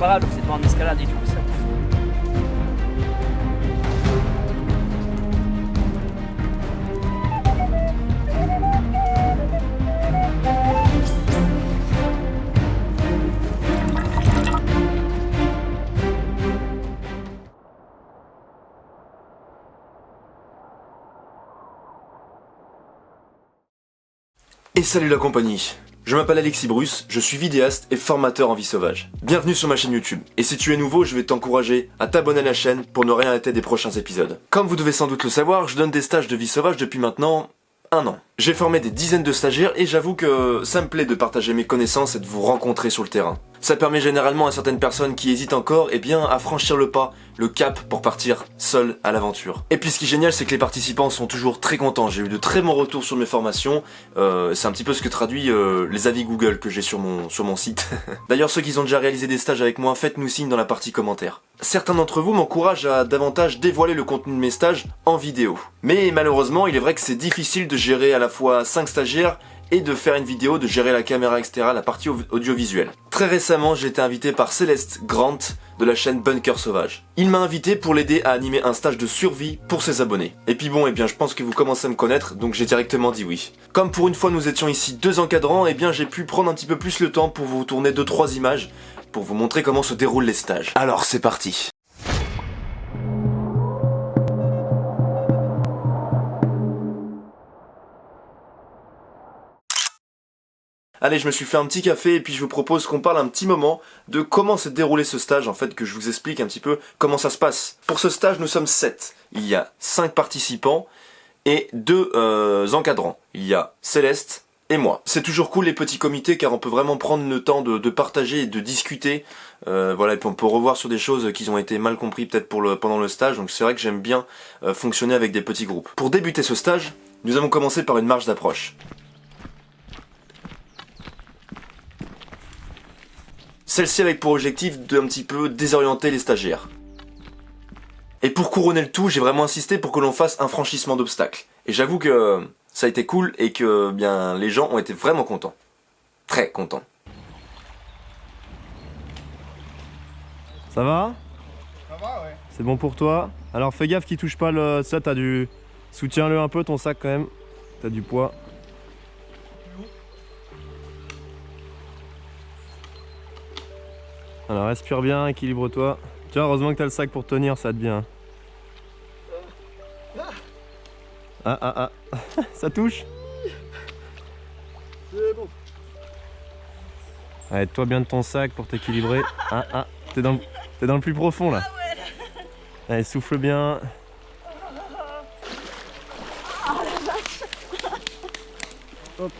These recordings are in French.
comparable, c'est pas en escalade et tout. Ça. Et salut la compagnie, je m'appelle Alexis Bruce, je suis vidéaste et formateur en vie sauvage. Bienvenue sur ma chaîne YouTube, et si tu es nouveau, je vais t'encourager à t'abonner à la chaîne pour ne rien rater des prochains épisodes. Comme vous devez sans doute le savoir, je donne des stages de vie sauvage depuis maintenant 1 an. J'ai formé des dizaines de stagiaires et j'avoue que ça me plaît de partager mes connaissances et de vous rencontrer sur le terrain. Ça permet généralement à certaines personnes qui hésitent encore à franchir le pas, le cap pour partir seul à l'aventure. Et puis ce qui est génial, c'est que les participants sont toujours très contents. J'ai eu de très bons retours sur mes formations. C'est un petit peu ce que traduit les avis Google que j'ai sur mon site. D'ailleurs, ceux qui ont déjà réalisé des stages avec moi, faites-nous signe dans la partie commentaires. Certains d'entre vous m'encouragent à davantage dévoiler le contenu de mes stages en vidéo. Mais malheureusement, il est vrai que c'est difficile de gérer à la fois 5 stagiaires et de faire une vidéo, de gérer la caméra, etc., la partie audiovisuelle. Très récemment, j'ai été invité par Céleste Grant de la chaîne Bunker Sauvage. Il m'a invité pour l'aider à animer un stage de survie pour ses abonnés. Et puis bon, je pense que vous commencez à me connaître, donc j'ai directement dit oui. Comme pour une fois nous étions ici 2 encadrants, j'ai pu prendre un petit peu plus le temps pour vous tourner 2-3 images, pour vous montrer comment se déroulent les stages. Alors c'est parti. Allez, je me suis fait un petit café et puis je vous propose qu'on parle un petit moment de comment s'est déroulé ce stage, en fait, que je vous explique un petit peu comment ça se passe. Pour ce stage, nous sommes 7. Il y a 5 participants et 2 encadrants. Il y a Céleste et moi. C'est toujours cool les petits comités car on peut vraiment prendre le temps de partager et de discuter. Voilà, et puis on peut revoir sur des choses qui ont été mal compris peut-être pendant le stage. Donc c'est vrai que j'aime bien fonctionner avec des petits groupes. Pour débuter ce stage, nous avons commencé par une marche d'approche. Celle-ci avec pour objectif de un petit peu désorienter les stagiaires. Et pour couronner le tout, j'ai vraiment insisté pour que l'on fasse un franchissement d'obstacles. Et j'avoue que ça a été cool et que les gens ont été vraiment contents. Très contents. Ça va? Ça va, ouais. C'est bon pour toi? Alors fais gaffe qu'il touche pas le... Ça, t'as du... Soutiens-le un peu ton sac quand même. T'as du poids. Alors respire bien, équilibre-toi. Tiens, heureusement que t'as le sac pour tenir, ça te bien. Ah. Ça touche? C'est bon. Allez, aide-toi bien de ton sac pour t'équilibrer. T'es dans le plus profond là. Allez, souffle bien. Hop.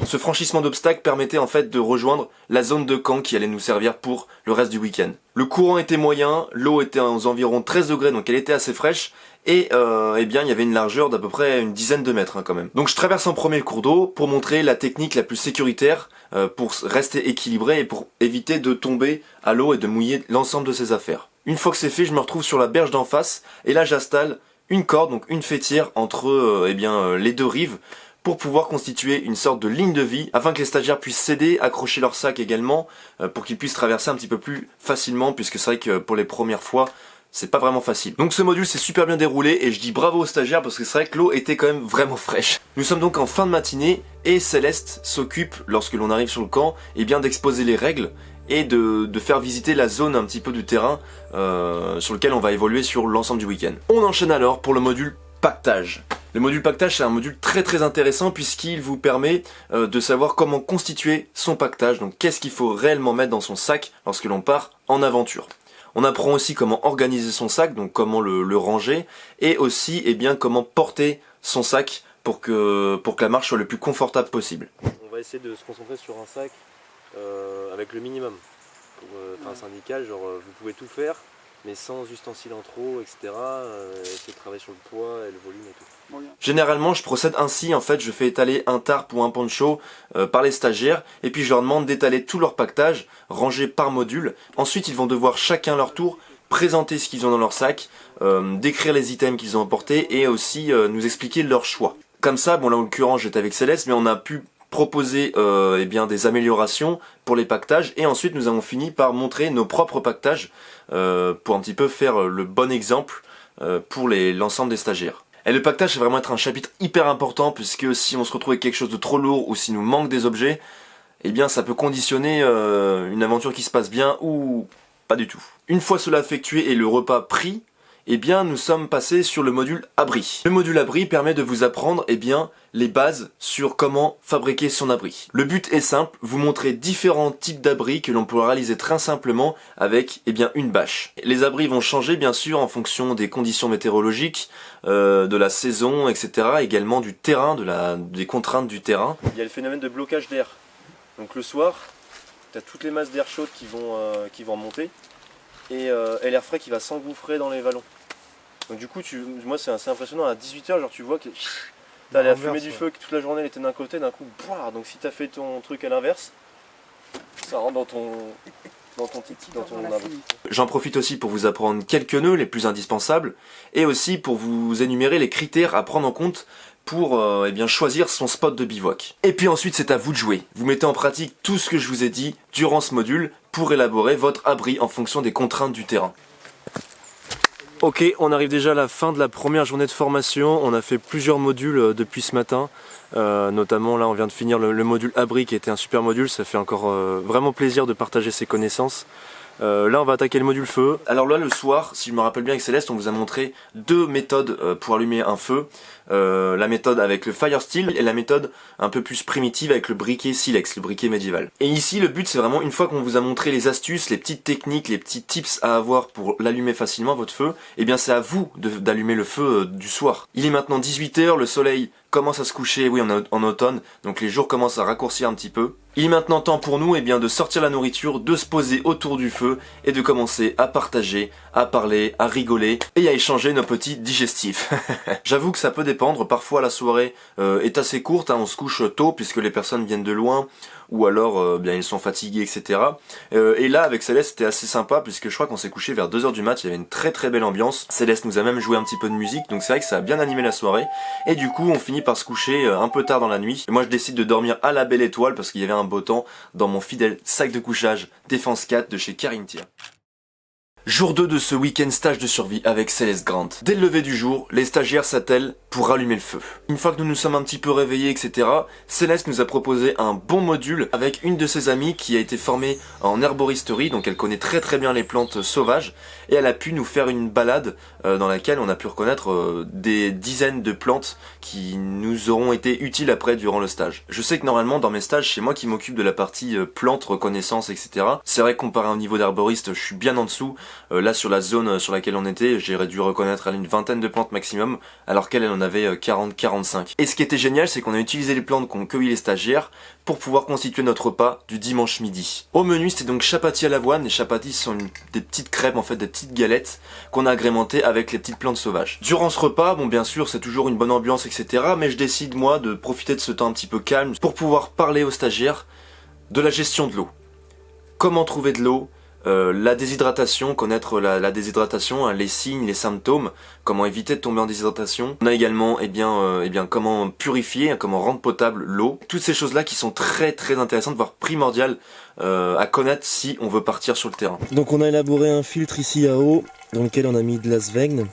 Ce franchissement d'obstacles permettait en fait de rejoindre la zone de camp qui allait nous servir pour le reste du week-end. Le courant était moyen, l'eau était aux environs 13 degrés donc elle était assez fraîche et il y avait une largeur d'à peu près une dizaine de mètres quand même. Donc je traverse en premier le cours d'eau pour montrer la technique la plus sécuritaire pour rester équilibré et pour éviter de tomber à l'eau et de mouiller l'ensemble de ses affaires. Une fois que c'est fait, je me retrouve sur la berge d'en face et là j'installe une corde, donc une faîtière entre les 2 rives pour pouvoir constituer une sorte de ligne de vie afin que les stagiaires puissent s'aider, accrocher leur sac également pour qu'ils puissent traverser un petit peu plus facilement puisque c'est vrai que pour les premières fois c'est pas vraiment facile. Donc ce module s'est super bien déroulé et je dis bravo aux stagiaires parce que c'est vrai que l'eau était quand même vraiment fraîche. Nous sommes donc en fin de matinée et Céleste s'occupe lorsque l'on arrive sur le camp d'exposer les règles et de faire visiter la zone un petit peu du terrain sur lequel on va évoluer sur l'ensemble du week-end. On enchaîne alors pour le module pactage. Le module pactage, c'est un module très intéressant puisqu'il vous permet de savoir comment constituer son pactage, donc qu'est-ce qu'il faut réellement mettre dans son sac lorsque l'on part en aventure. On apprend aussi comment organiser son sac, donc comment le ranger, et aussi comment porter son sac pour que la marche soit le plus confortable possible. On va essayer de se concentrer sur un sac avec le minimum. Pour un syndical, genre vous pouvez tout faire, mais sans ustensiles en trop, etc. Essayer de travailler sur le poids et le volume et tout. Généralement, je procède ainsi, en fait, je fais étaler un tarp ou un poncho par les stagiaires, et puis je leur demande d'étaler tout leur pactage, rangé par module. Ensuite, ils vont devoir chacun leur tour présenter ce qu'ils ont dans leur sac, décrire les items qu'ils ont emportés, et aussi nous expliquer leur choix. Comme ça, bon là en l'occurrence j'étais avec Céleste, mais on a pu proposer eh bien, des améliorations pour les pactages, et ensuite nous avons fini par montrer nos propres pactages pour un petit peu faire le bon exemple pour l'ensemble des stagiaires. Et le pactage, ça va vraiment être un chapitre hyper important, puisque si on se retrouve avec quelque chose de trop lourd ou s'il nous manque des objets, eh bien ça peut conditionner une aventure qui se passe bien ou pas du tout. Une fois cela effectué et le repas pris, eh bien nous sommes passés sur le module abri. Le module abri permet de vous apprendre eh bien, les bases sur comment fabriquer son abri. Le but est simple, vous montrer différents types d'abris que l'on peut réaliser très simplement avec eh bien, une bâche. Les abris vont changer bien sûr en fonction des conditions météorologiques, de la saison, etc. Également du terrain, des contraintes du terrain. Il y a le phénomène de blocage d'air. Donc le soir, tu as toutes les masses d'air chaude qui vont monter et l'air frais qui va s'engouffrer dans les vallons. Donc du coup, moi c'est assez impressionnant, à 18h, genre tu vois que t'as la fumée du feu qui toute la journée elle était d'un côté, d'un coup, boire. Donc si t'as fait ton truc à l'inverse, ça rentre dans ton abri. J'en profite aussi pour vous apprendre quelques nœuds les plus indispensables et aussi pour vous énumérer les critères à prendre en compte pour eh bien, choisir son spot de bivouac. Et puis ensuite c'est à vous de jouer. Vous mettez en pratique tout ce que je vous ai dit durant ce module pour élaborer votre abri en fonction des contraintes du terrain. Ok, on arrive déjà à la fin de la première journée de formation. On a fait plusieurs modules depuis ce matin. Notamment là on vient de finir le module abri qui était un super module. Ça fait encore vraiment plaisir de partager ces connaissances. Là on va attaquer le module feu. Alors là le soir, si je me rappelle bien avec Céleste, on vous a montré deux méthodes pour allumer un feu. La méthode avec le fire steel et la méthode un peu plus primitive avec le briquet silex, le briquet médiéval. Et ici le but c'est vraiment, une fois qu'on vous a montré les astuces, les petites techniques, les petits tips à avoir pour l'allumer facilement votre feu, et bien c'est à vous d'allumer le feu du soir. Il est maintenant 18h, le soleil commence à se coucher, oui on est en automne, donc les jours commencent à raccourcir un petit peu. Il est maintenant temps pour nous de sortir la nourriture, de se poser autour du feu et de commencer à partager, à parler, à rigoler et à échanger nos petits digestifs. J'avoue que ça peut dépendre, parfois la soirée est assez courte, on se couche tôt puisque les personnes viennent de loin ou alors bien ils sont fatigués, etc. Et là avec Céleste c'était assez sympa puisque je crois qu'on s'est couché vers 2h du mat, il y avait une très très belle ambiance. Céleste nous a même joué un petit peu de musique, donc c'est vrai que ça a bien animé la soirée. Et du coup on finit par se coucher un peu tard dans la nuit. Et moi je décide de dormir à la belle étoile parce qu'il y avait un beau temps dans mon fidèle sac de couchage Défense 4 de chez Carinthia. Jour 2 de ce week-end stage de survie avec Céleste Grant. Dès le lever du jour, les stagiaires s'attellent pour rallumer le feu. Une fois que nous nous sommes un petit peu réveillés, etc., Céleste nous a proposé un bon module avec une de ses amies qui a été formée en herboristerie, donc elle connaît très très bien les plantes sauvages, et elle a pu nous faire une balade dans laquelle on a pu reconnaître des dizaines de plantes qui nous auront été utiles après durant le stage. Je sais que normalement dans mes stages, c'est moi qui m'occupe de la partie plantes, reconnaissance, etc. C'est vrai que comparé au niveau d'herboriste, je suis bien en dessous. Là sur la zone sur laquelle on était, j'ai dû reconnaître une vingtaine de plantes maximum, alors qu'elle en avait 40-45. Et ce qui était génial, c'est qu'on a utilisé les plantes qu'ont cueilli les stagiaires pour pouvoir constituer notre repas du dimanche midi. Au menu, c'était donc chapati à l'avoine. Les chapatis sont des petites crêpes, en fait des petites galettes qu'on a agrémentées avec les petites plantes sauvages. Durant ce repas, bon bien sûr c'est toujours une bonne ambiance, etc. Mais je décide moi de profiter de ce temps un petit peu calme pour pouvoir parler aux stagiaires de la gestion de l'eau. Comment trouver de l'eau, la déshydratation, connaître la déshydratation, les signes, les symptômes, comment éviter de tomber en déshydratation. On a également comment purifier, comment rendre potable l'eau. Toutes ces choses-là qui sont très très intéressantes, voire primordiales à connaître si on veut partir sur le terrain. Donc on a élaboré un filtre ici à eau dans lequel on a mis de la sveigne,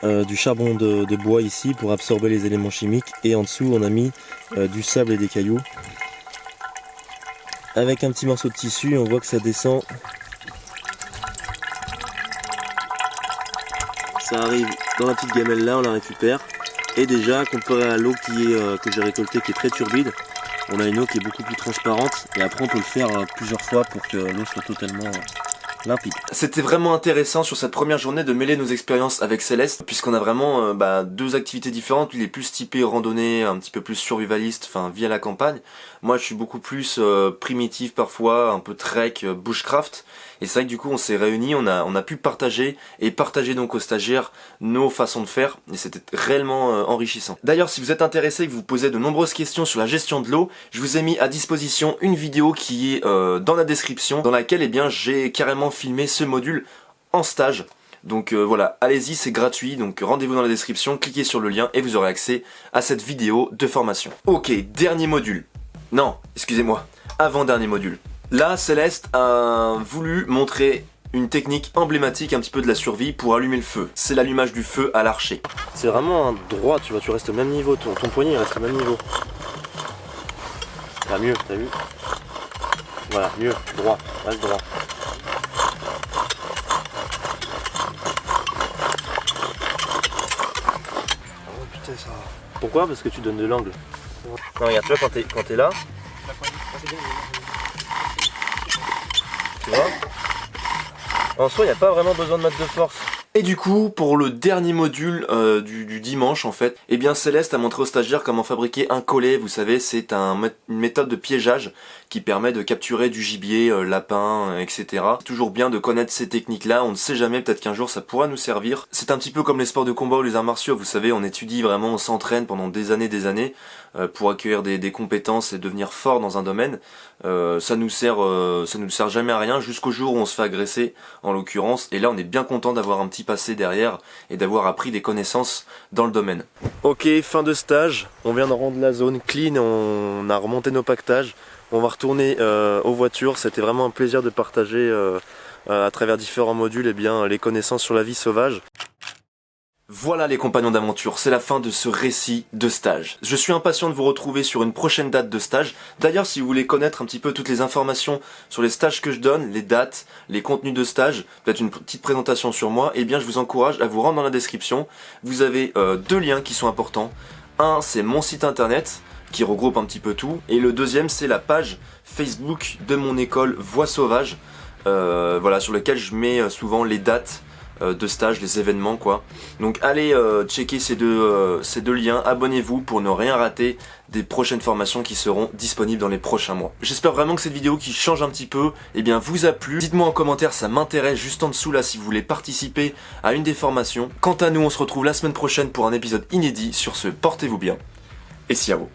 du charbon de bois ici pour absorber les éléments chimiques, et en dessous on a mis du sable et des cailloux. Avec un petit morceau de tissu, on voit que ça descend. Ça arrive dans la petite gamelle là, on la récupère. Et déjà, comparé à l'eau que j'ai récoltée qui est très turbide, on a une eau qui est beaucoup plus transparente. Et après on peut le faire plusieurs fois pour que l'eau soit totalement limpide. C'était vraiment intéressant sur cette première journée de mêler nos expériences avec Céleste, puisqu'on a vraiment deux activités différentes. Lui il est plus typé randonnée, un petit peu plus survivaliste, enfin vie à la campagne. Moi je suis beaucoup plus primitif parfois, un peu trek, bushcraft. Et c'est vrai que du coup on s'est réunis, on a pu partager donc aux stagiaires nos façons de faire, et c'était réellement enrichissant. D'ailleurs si vous êtes intéressé et que vous posez de nombreuses questions sur la gestion de l'eau, je vous ai mis à disposition une vidéo qui est dans la description, dans laquelle j'ai carrément filmé ce module en stage. Donc voilà, allez-y, c'est gratuit, donc rendez-vous dans la description, cliquez sur le lien et vous aurez accès à cette vidéo de formation. Ok, dernier module. Non, excusez-moi, avant-dernier module. Là, Céleste a voulu montrer une technique emblématique un petit peu de la survie pour allumer le feu. C'est l'allumage du feu à l'archer. C'est vraiment un droit, tu vois, tu restes au même niveau, ton poignet il reste au même niveau. Là, mieux, t'as vu? Voilà, mieux, droit, reste droit. Oh putain ça. Pourquoi? Parce que tu donnes de l'angle. Non regarde, tu vois quand t'es là. Tu vois? En soi, il n'y a pas vraiment besoin de mettre de force. Et du coup, pour le dernier module du dimanche en fait, eh bien Céleste a montré aux stagiaires comment fabriquer un collet. Vous savez, c'est une méthode de piégeage qui permet de capturer du gibier, lapin, etc. C'est toujours bien de connaître ces techniques-là, on ne sait jamais, peut-être qu'un jour ça pourra nous servir. C'est un petit peu comme les sports de combat ou les arts martiaux, vous savez, on étudie vraiment, on s'entraîne pendant des années pour acquérir des compétences et devenir fort dans un domaine. Ça nous sert jamais à rien jusqu'au jour où on se fait agresser, en l'occurrence, et là on est bien content d'avoir un petit passé derrière et d'avoir appris des connaissances dans le domaine. Ok, fin de stage, on vient de rendre la zone clean, on a remonté nos pactages, on va retourner aux voitures. C'était vraiment un plaisir de partager à travers différents modules les connaissances sur la vie sauvage. Voilà les compagnons d'aventure, c'est la fin de ce récit de stage. Je suis impatient de vous retrouver sur une prochaine date de stage. D'ailleurs, si vous voulez connaître un petit peu toutes les informations sur les stages que je donne, les dates, les contenus de stage, peut-être une petite présentation sur moi, eh bien je vous encourage à vous rendre dans la description. Vous avez deux liens qui sont importants. Un, c'est mon site internet qui regroupe un petit peu tout. Et le deuxième, c'est la page Facebook de mon école Voix Sauvage, voilà, sur lequel je mets souvent les dates de stage, les événements quoi. Donc allez checker ces deux liens, abonnez-vous pour ne rien rater des prochaines formations qui seront disponibles dans les prochains mois. J'espère vraiment que cette vidéo qui change un petit peu, eh bien vous a plu. Dites-moi en commentaire, ça m'intéresse juste en dessous là si vous voulez participer à une des formations. Quant à nous, on se retrouve la semaine prochaine pour un épisode inédit. Sur ce, portez-vous bien et ciao.